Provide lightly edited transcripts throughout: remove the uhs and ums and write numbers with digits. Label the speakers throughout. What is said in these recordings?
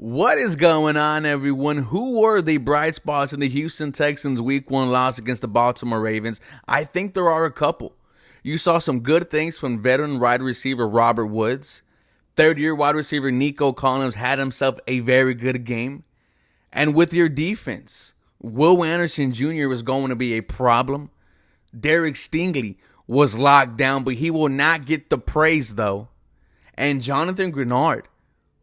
Speaker 1: What is going on, everyone? Who were the bright spots in the Houston Texans Week 1 loss against the Baltimore Ravens? I think there are a couple. You saw some good things from veteran wide receiver Robert Woods. Third-year wide receiver Nico Collins had himself a very good game. And with your defense, Will Anderson Jr. was going to be a problem. Derek Stingley was locked down, but he will not get the praise, though. And Jonathan Granard,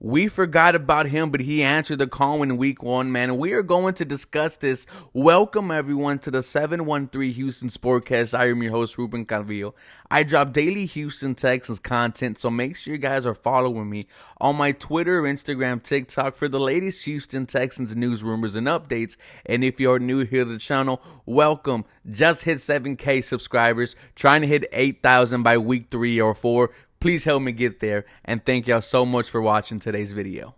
Speaker 1: we forgot about him, but he answered the call in Week 1, man. We are going to discuss this. Welcome, everyone, to the 713 Houston Sportcast. I am your host, Ruben Calvillo. I drop daily Houston Texans content, so make sure you guys are following me on my Twitter, Instagram, TikTok for the latest Houston Texans news, rumors, and updates. And if you're new here to the channel, welcome. Just hit 7K subscribers, trying to hit 8,000 by week 3 or 4. Please help me get there, and thank y'all so much for watching today's video.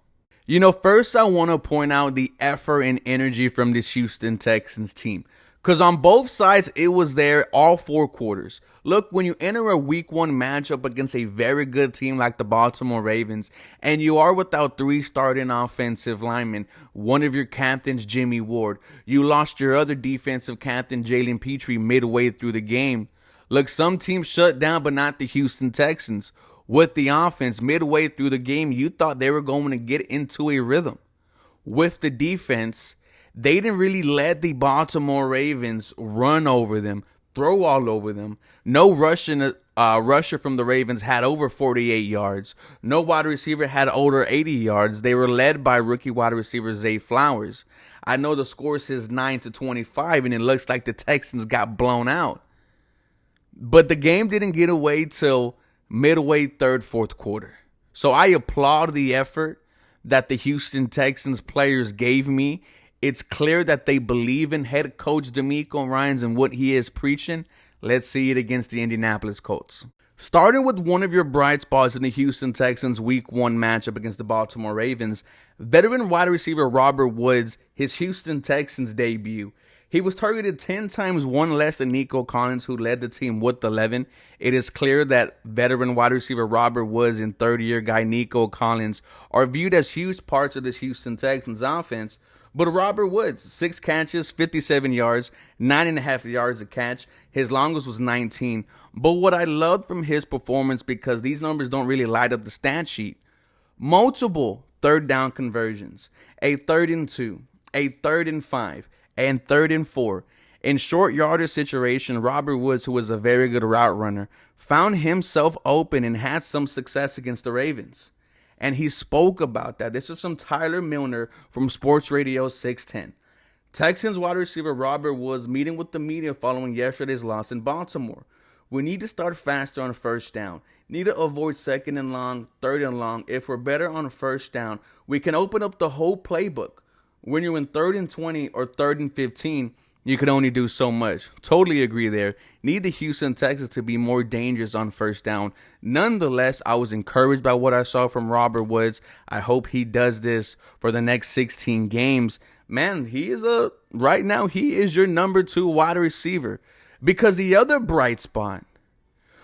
Speaker 1: First I want to point out the effort and energy from this Houston Texans team. Because on both sides, it was there all 4 quarters. Look, when you enter a Week 1 matchup against a very good team like the Baltimore Ravens, and you are without 3 starting offensive linemen, one of your captains, Jimmy Ward, you lost your other defensive captain, Jalen Petrie, midway through the game. Look, some teams shut down, but not the Houston Texans. With the offense, midway through the game, you thought they were going to get into a rhythm. With the defense, they didn't really let the Baltimore Ravens run over them, throw all over them. No rusher from the Ravens had over 48 yards. No wide receiver had over 80 yards. They were led by rookie wide receiver Zay Flowers. I know the score says 9-25, and it looks like the Texans got blown out. But the game didn't get away till midway third, fourth quarter. So I applaud the effort that the Houston Texans players gave me. It's clear that they believe in head coach DeMeco Ryans and what he is preaching. Let's see it against the Indianapolis Colts. Starting with one of your bright spots in the Houston Texans Week 1 matchup against the Baltimore Ravens, veteran wide receiver Robert Woods, his Houston Texans debut. He was targeted 10 times, one less than Nico Collins, who led the team with 11. It is clear that veteran wide receiver Robert Woods and third-year guy Nico Collins are viewed as huge parts of this Houston Texans offense. But Robert Woods, 6 catches, 57 yards, 9.5 yards a catch. His longest was 19. But what I loved from his performance, because these numbers don't really light up the stat sheet, multiple third down conversions, a 3rd and 2, a 3rd and 5, and 3rd and 4. In short yardage situation, Robert Woods, who was a very good route runner, found himself open and had some success against the Ravens. And he spoke about that. This is from Tyler Milner from Sports Radio 610. Texans wide receiver Robert Woods meeting with the media following yesterday's loss in Baltimore. We need to start faster on first down. Need to avoid 2nd and long, 3rd and long. If we're better on first down, we can open up the whole playbook. When you're in 3rd and 20 or 3rd and 15, you can only do so much. Totally agree there. Need the Houston Texans to be more dangerous on first down. Nonetheless, I was encouraged by what I saw from Robert Woods. I hope he does this for the next 16 games. Man, right now, he is your number 2 wide receiver. Because the other bright spot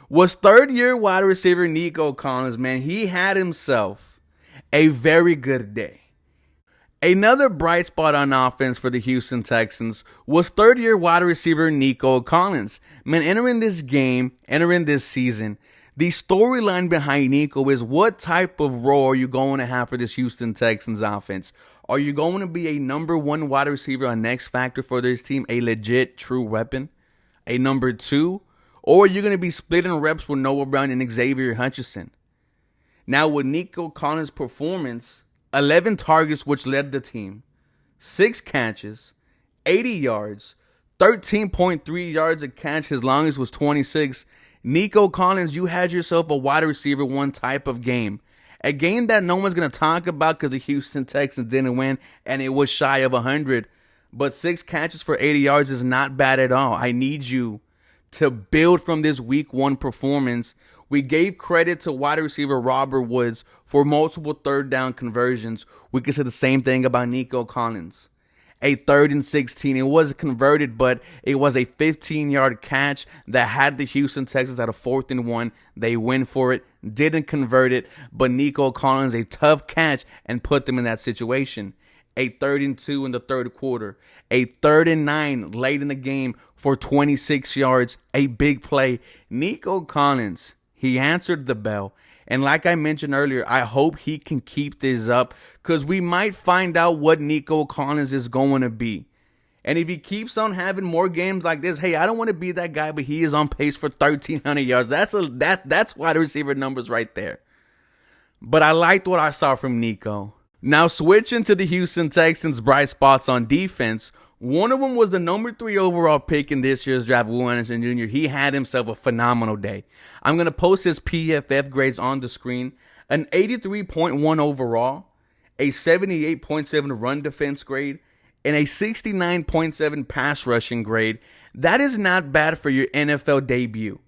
Speaker 1: was 3rd-year wide receiver Nico Collins. Man, he had himself a very good day. Another bright spot on offense for the Houston Texans was 3rd-year wide receiver Nico Collins. Man, entering this season, the storyline behind Nico is what type of role are you going to have for this Houston Texans offense? Are you going to be a number 1 wide receiver on X Factor for this team, a legit true weapon? A number 2? Or are you going to be splitting reps with Noah Brown and Xavier Hutchinson? Now, with Nico Collins' performance, 11 targets, which led the team, 6 catches, 80 yards, 13.3 yards a catch. His longest was 26. Nico Collins, you had yourself a wide receiver 1 type of game. A game that no one's going to talk about because the Houston Texans didn't win and it was shy of 100. But 6 catches for 80 yards is not bad at all. I need you to build from this Week 1 performance. We gave credit to wide receiver Robert Woods for multiple 3rd down conversions. We could say the same thing about Nico Collins. A 3rd and 16. It was converted, but it was a 15-yard catch that had the Houston Texans at a 4th and 1. They win for it. didn't convert it, but Nico Collins, a tough catch, and put them in that situation. A 3rd and 2 in the third quarter, a 3rd and 9 late in the game for 26 yards, a big play. Nico Collins, he answered the bell. And like I mentioned earlier, I hope he can keep this up because we might find out what Nico Collins is going to be. And if he keeps on having more games like this, hey, I don't want to be that guy, but he is on pace for 1,300 yards. That's wide receiver numbers right there. But I liked what I saw from Nico. Now, switching to the Houston Texans' bright spots on defense, one of them was the number 3 overall pick in this year's draft, Will Anderson Jr. He had himself a phenomenal day. I'm going to post his PFF grades on the screen. An 83.1 overall, a 78.7 run defense grade, and a 69.7 pass rushing grade. That is not bad for your NFL debut.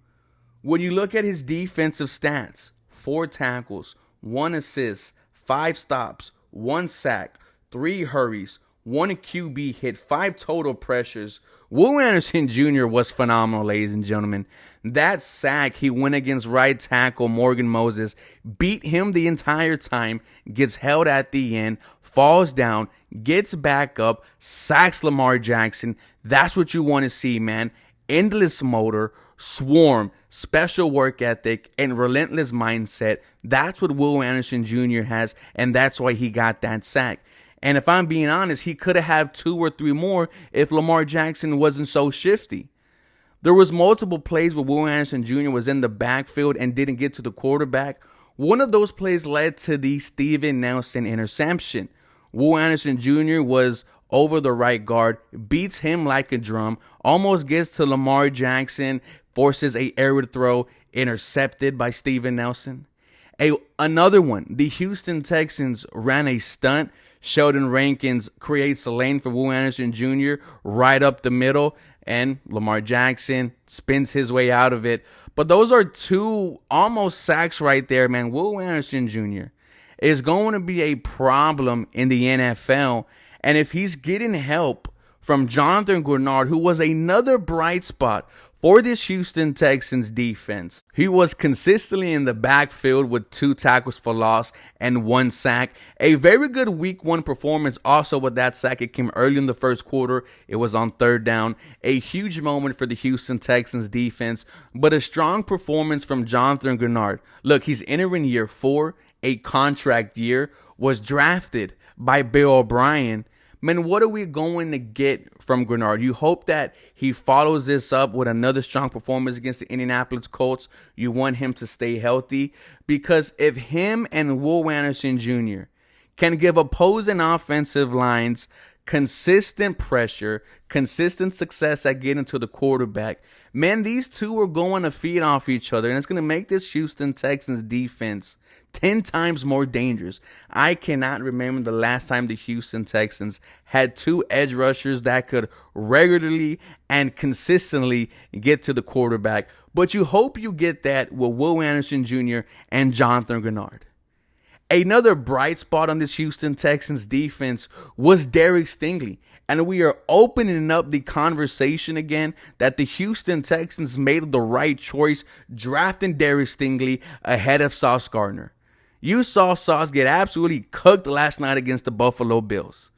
Speaker 1: When you look at his defensive stats, 4 tackles, 1 assist, 5 stops, 1 sack, 3 hurries, 1 QB hit, 5 total pressures. Will Anderson Jr. was phenomenal, ladies and gentlemen. That sack, he went against right tackle Morgan Moses, beat him the entire time, gets held at the end, falls down, gets back up, sacks Lamar Jackson. That's what you want to see, man. Endless motor, swarm, special work ethic, and relentless mindset. That's what Will Anderson Jr. has, and that's why he got that sack. And if I'm being honest, he could have had 2 or 3 more if Lamar Jackson wasn't so shifty. There was multiple plays where Will Anderson Jr. was in the backfield and didn't get to the quarterback. One of those plays led to the Steven Nelson interception. Will Anderson Jr. was over the right guard, beats him like a drum, almost gets to Lamar Jackson, forces a errant throw, intercepted by Steven Nelson. Another one, the Houston Texans ran a stunt. Sheldon Rankins creates a lane for Will Anderson Jr. right up the middle, and Lamar Jackson spins his way out of it. But those are 2 almost sacks right there, man. Will Anderson Jr. is going to be a problem in the NFL. And if he's getting help from Jonathan Granard, who was another bright spot for this Houston Texans defense, he was consistently in the backfield with 2 tackles for loss and 1 sack. A very good week 1 performance also with that sack. It came early in the first quarter. It was on 3rd down. A huge moment for the Houston Texans defense, but a strong performance from Jonathan Granard. Look, he's entering year 4, a contract year, was drafted by Bill O'Brien. Man, what are we going to get from Granard? You hope that he follows this up with another strong performance against the Indianapolis Colts. You want him to stay healthy, because if him and Will Anderson Jr. can give opposing offensive lines consistent pressure, consistent success at getting to the quarterback, man, these 2 are going to feed off each other, and it's going to make this Houston Texans defense 10 times more dangerous. I cannot remember the last time the Houston Texans had 2 edge rushers that could regularly and consistently get to the quarterback. But you hope you get that with Will Anderson Jr. and Jonathan Granard. Another bright spot on this Houston Texans defense was Derek Stingley. And we are opening up the conversation again that the Houston Texans made the right choice drafting Derek Stingley ahead of Sauce Gardner. You saw Sauce get absolutely cooked last night against the Buffalo Bills.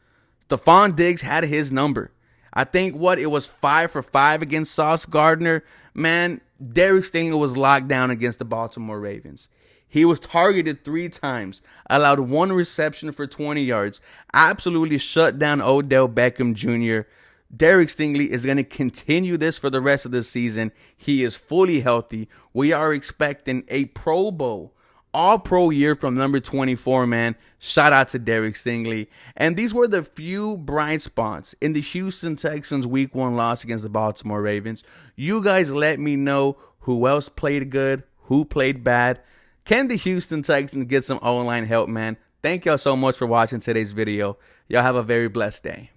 Speaker 1: Stephon Diggs had his number. I think it was 5 for 5 against Sauce Gardner. Man, Derek Stingley was locked down against the Baltimore Ravens. He was targeted 3 times, allowed 1 reception for 20 yards, absolutely shut down Odell Beckham Jr. Derek Stingley is going to continue this for the rest of the season. He is fully healthy. We are expecting a Pro Bowl, All-Pro year from number 24, man. Shout out to Derek Stingley. And these were the few bright spots in the Houston Texans Week 1 loss against the Baltimore Ravens. You guys let me know who else played good, who played bad. Can the Houston Texans get some O-line help, man? Thank y'all so much for watching today's video. Y'all have a very blessed day.